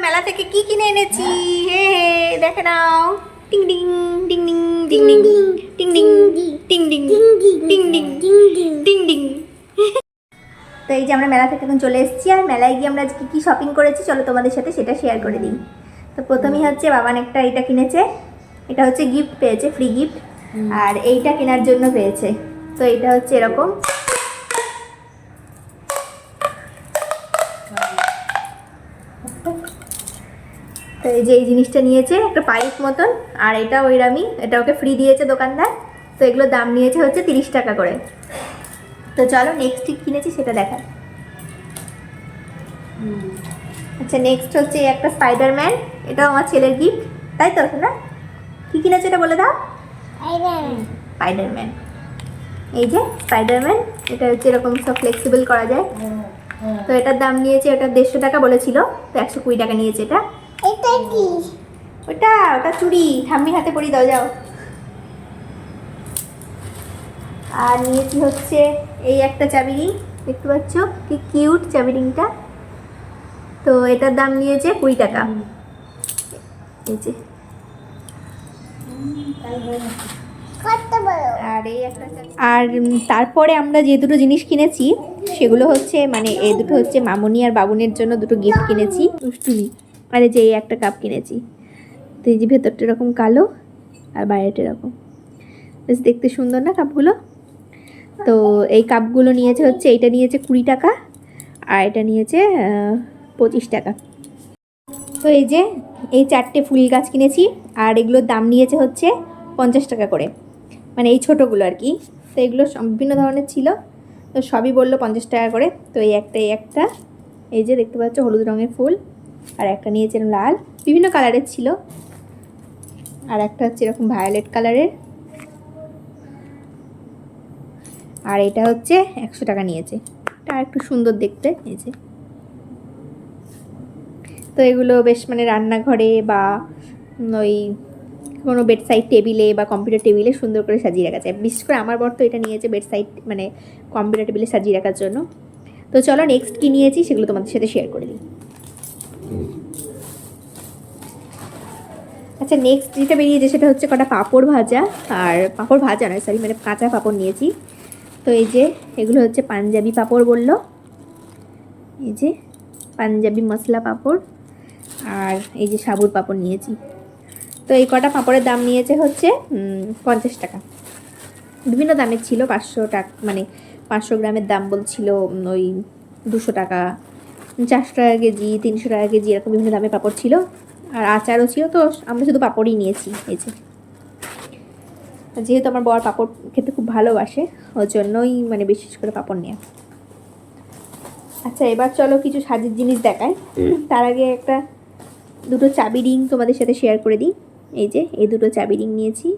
মেলা থেকে কি কিনে এনেছি। হে হে দেখে নাও। টিং ding ding ding ding ding টিং ডিং টিং ডিং টিং ডিং টিং ডিং। তো এই যে আমরা মেলা থেকে এখন চলে এসেছি, আর মেলায় গিয়ে আমরা আজকে কী শপিং করেছি চলো তোমাদের সাথে সেটা শেয়ার করে দিই। তো প্রথমেই হচ্ছে বাবান একটা এটা কিনেছে, এটা হচ্ছে গিফট পেয়েছে, ফ্রি গিফট। আর এইটা কেনার জন্য পেয়েছে। তো এটা হচ্ছে এরকম, তো এই যে এই জিনিসটা নিয়েছে একটা পাইপ মতন, আর এটা ওইরামই, এটা ওকে ফ্রি দিয়েছে দোকানদার। তো এগুলোর দাম নিয়েছে হচ্ছে 30 টাকা করে। তো চলো নেক্সট ঠিক কিনেছি সেটা দেখা। আচ্ছা নেক্সট হচ্ছে একটা স্পাইডারম্যান, এটাও আমার ছেলের গিফট, তাই তো না? কী কিনেছে এটা বলে দাও। স্পাইডারম্যান, এই যে স্পাইডারম্যান, এটা হচ্ছে এরকম সব ফ্লেক্সিবল করা যায়। তো এটার দাম নিয়েছে, এটা 150 টাকা বলেছিল, তো 120 টাকা নিয়েছে এটা। এটা কি? ওটা ওটা চুড়ি, ঠাম্মির হাতে পরিয়ে দাও যাও। আর নিয়েছি হচ্ছে এই একটা চাবি রিং, দেখতে পাচ্ছ কি কিউট চাবি রিংটা। তো এটার দাম নিয়েছে 20 টাকা। এই যে আর এই একটা, আর তারপরে আমরা যে দুটো জিনিস কিনেছি সেগুলো হচ্ছে মানে এই দুটো হচ্ছে মামুনি আর বাবুনের জন্য দুটো গিফট কিনেছি, দুষ্টুমি। আর এই যে এই একটা কাপ কিনেছি। তো এই যে ভেতরটা এরকম কালো আর বাইরেটা এরকম, বেশ দেখতে সুন্দর না কাপগুলো। তো এই কাপগুলো নিয়েছে হচ্ছে, এইটা নিয়েছে 20 টাকা আর এটা নিয়েছে 25 টাকা। তো এই যে এই 4টে ফুল গাছ কিনেছি, আর এগুলোর দাম নিয়েছে হচ্ছে 50 টাকা করে, মানে এই ছোটোগুলো আর কি। তো এগুলো বিভিন্ন ধরনের ছিল, তো সবই বললো 50 টাকা করে। তো এই একটা এই যে দেখতে পাচ্ছ হলুদ রঙের ফুল, আর একটা নিয়েছে লাল, বিভিন্ন কালারের ছিল, আর একটা হচ্ছে এরকম ভায়োলেট কালারের, আর এটা হচ্ছে 100 টাকা নিয়েছে। এটা একটু সুন্দর দেখতে এই যে। তো এগুলো বেশ মানে রান্নাঘরে বা ওই কোনো বেডসাইড টেবিলে বা কম্পিউটার টেবিলে সুন্দর করে সাজিয়ে রাখা যায়। বিশেষ করে আমার বর তো এটা নিয়েছে বেডসাইড মানে কম্পিউটার টেবিলে সাজিয়ে রাখার জন্য। তো চলো নেক্সট কী নিয়েছি সেগুলো তোমাদের সাথে শেয়ার করে দিই। আচ্ছা নেক্সট যেটা বেরিয়েছে সেটা হচ্ছে কটা পাঁপড় ভাজা, আর পাঁপড় ভাজা নয় সরি, মানে কাঁচা পাঁপড় নিয়েছি। তো এই যে এগুলো হচ্ছে পাঞ্জাবি পাঁপড় বললো, এই যে পাঞ্জাবি মশলা পাঁপড়, আর এই যে সাবুর পাঁপড় নিয়েছি। তো এই কটা পাঁপড়ের দাম নিয়েছে হচ্ছে 50 টাকা। বিভিন্ন দামের ছিল, 500 টাকা মানে 500 গ্রামের দাম বলছিল ওই 200 টাকা, 400 টাকা কেজি, 300 টাকা কেজি, এরকম বিভিন্ন দামের পাঁপড় ছিল। আর আচারও ছিল, তো আমরা শুধু পাঁপড়ই নিয়েছি এই যে। যেহেতু আমার বর পাঁপড় খেতে খুব ভালোবাসে ওর জন্যই মানে বিশেষ করে পাঁপড় নেওয়া। আচ্ছা এবার চলো কিছু সাজের জিনিস দেখায়। তার আগে একটা দুটো চাবি রিং তোমাদের সাথে শেয়ার করে দিই। এই যে এই দুটো চাবি রিং নিয়েছি,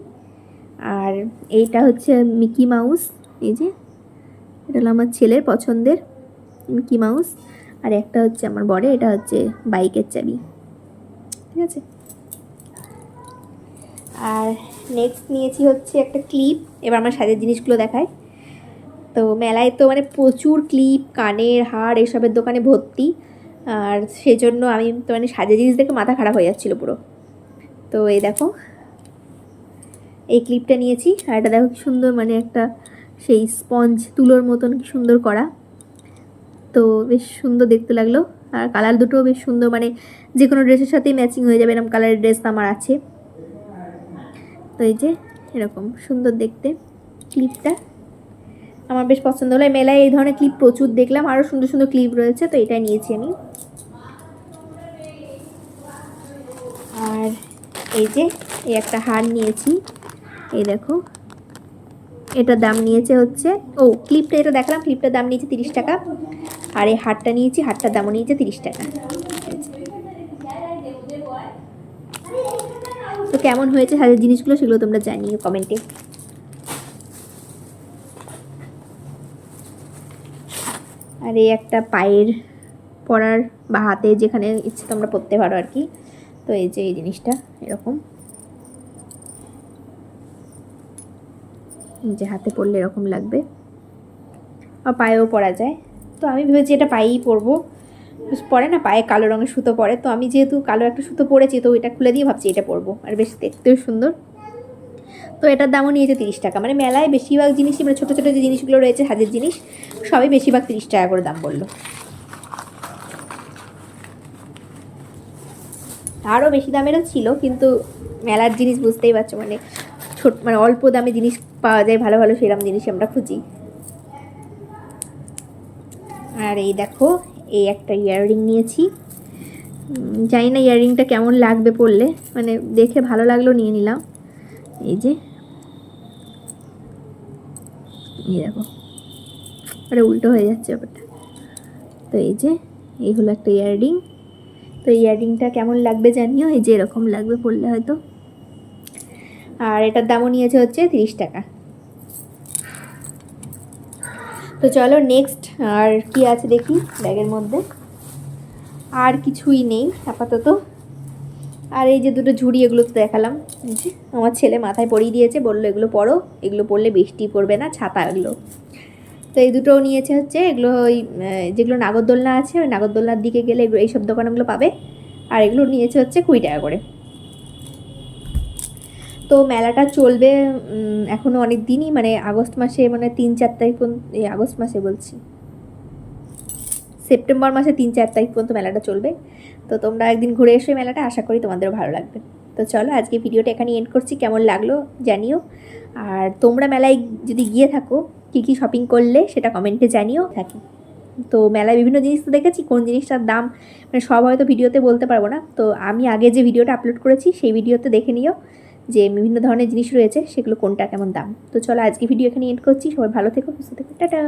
আর এইটা হচ্ছে মিকি মাউস, এই যে এটা হলো আমার ছেলের পছন্দের মিকি মাউস, আর একটা হচ্ছে আমার বরের, এটা হচ্ছে বাইকের চাবি, ঠিক আছে। আর নেক্সট নিয়েছি হচ্ছে একটা ক্লিপ। এবার আমার সাজের জিনিসগুলো দেখায়। তো মেলায় তো মানে প্রচুর ক্লিপ, কানের হার এসবের দোকানে ভর্তি, আর সেজন্য আমি তো মানে সাজের জিনিস দেখে মাথা খারাপ হয়ে যাচ্ছিলো পুরো। তো এই দেখো এই ক্লিপটা নিয়েছি, আর এটা দেখো কি সুন্দর, মানে একটা সেই স্পঞ্জ তুলোর মতন কি সুন্দর করা, তো বেশ সুন্দর দেখতে লাগলো। আর কালার দুটোও বেশ সুন্দর, মানে যে কোনো ড্রেসের সাথেই ম্যাচিং হয়ে যাবে, এরকম কালারের ড্রেস আমার আছে। তো এই যে এরকম সুন্দর দেখতে ক্লিপটা আমার বেশ পছন্দ হলো। মেলায় এই ধরনের ক্লিপ প্রচুর দেখলাম, আরও সুন্দর সুন্দর ক্লিপ রয়েছে, তো এটাই নিয়েছি আমি। আর এই যে এই একটা হার নিয়েছি, এই দেখো এটার দাম নিয়েছে হচ্ছে, ও ক্লিপটা এটা দেখালাম, ক্লিপটার দাম নিয়েছে 30 টাকা, আর এই হারটা নিয়েছি, হারটার দামও নিয়েছে 30 টাকা। তো কেমন হয়েছে সাজের জিনিসগুলো সেগুলো তোমরা জানিও কমেন্টে। আর এই একটা পায়ের পরার বা হাতে যেখানে ইচ্ছে তোমরা পরতে পারো আর কি। তো এই যে এই জিনিসটা এরকম, যে হাতে পরলে এরকম লাগবে, আর পায়েও পরা যায়। তো আমি ভেবেছি এটা পায়েই পরবো, পরে না পায়ে কালো রঙের সুতো পরে, তো আমি যেহেতু কালো একটা সুতো পরেছি তো এটা খুলে দিয়ে ভাবছি এটা পরবো, আর বেশ দেখতেও সুন্দর। তো এটার দামও নিয়েছে 30 টাকা। মানে মেলায় বেশিরভাগ জিনিসই, মানে ছোটো ছোটো যে জিনিসগুলো রয়েছে হাতের জিনিস, সবই বেশিরভাগ 30 টাকা করে দাম বললো। আরও বেশি দামেরও ছিল, কিন্তু মেলার জিনিস বুঝতেই পারছো, মানে মানে অল্প দামে জিনিস পাওয়া যায় ভালো ভালো, সেরকম জিনিস আমরা খুঁজি। আর এই দেখো, এই একটা ইয়াররিং নিয়েছি। জানি না ইয়াররিংটা কেমন লাগবে পরলে, মানে দেখে ভালো লাগলো নিয়ে নিলাম। এই যে এই দেখো, আরে উল্টো হয়ে যাচ্ছে ব্যাপারটা। তো এই যে এই হলো একটা ইয়াররিং। তো এই ইয়াররিংটা কেমন লাগবে জানিও, এই যে এরকম লাগবে পরলে হয়তো। আর এটার দামও নিয়েছে হচ্ছে 30 টাকা। তো চলো নেক্সট আর কি আছে দেখি ব্যাগের মধ্যে। আর কিছুই নেই আপাতত। আর এই যে দুটো ঝুড়ি, এগুলো তো দেখালাম, যে আমার ছেলে মাথায় পরিয়ে দিয়েছে, বললো এগুলো পরো, এগুলো পরলে বৃষ্টি পড়বে না, ছাতা এগুলো। তো এই দুটোও নিয়েছে হচ্ছে, এগুলো ওই যেগুলো নাগরদোলনা আছে, ওই নাগরদোলনার দিকে গেলে এগুলো এইসব দোকানগুলো পাবে। আর এগুলো নিয়েছে হচ্ছে 20 টাকা করে। তো মেলাটা চলবে এখনও অনেক দিনই, মানে আগস্ট মাসে, মানে 3-4 তারিখ পর্যন্ত, এই আগস্ট মাসে বলছি, সেপ্টেম্বর মাসে 3-4 তারিখ পর্যন্ত মেলাটা চলবে। তো তোমরা একদিন ঘুরে এসো মেলাটা, আশা করি তোমাদেরও ভালো লাগবে। তো চলো আজকে ভিডিওটা এখানে এন্ড করছি, কেমন লাগলো জানিও। আর তোমরা মেলায় যদি গিয়ে থাকো কী কী শপিং করলে সেটা কমেন্টে জানিও থাকি। তো মেলায় বিভিন্ন জিনিস তো দেখেছি, কোন জিনিসটার দাম মানে সব হয়তো ভিডিওতে বলতে পারবো না। তো আমি আগে যে ভিডিওটা আপলোড করেছি সেই ভিডিওতে দেখে নিও যে বিভিন্ন ধরনের জিনিস রয়েছে, সেগুলো কোনটা কেমন দাম। তো চলো আজকে ভিডিও এখানে এন্ড করছি, সবাই ভালো থেকো, সুস্থ থেকো, টাটা।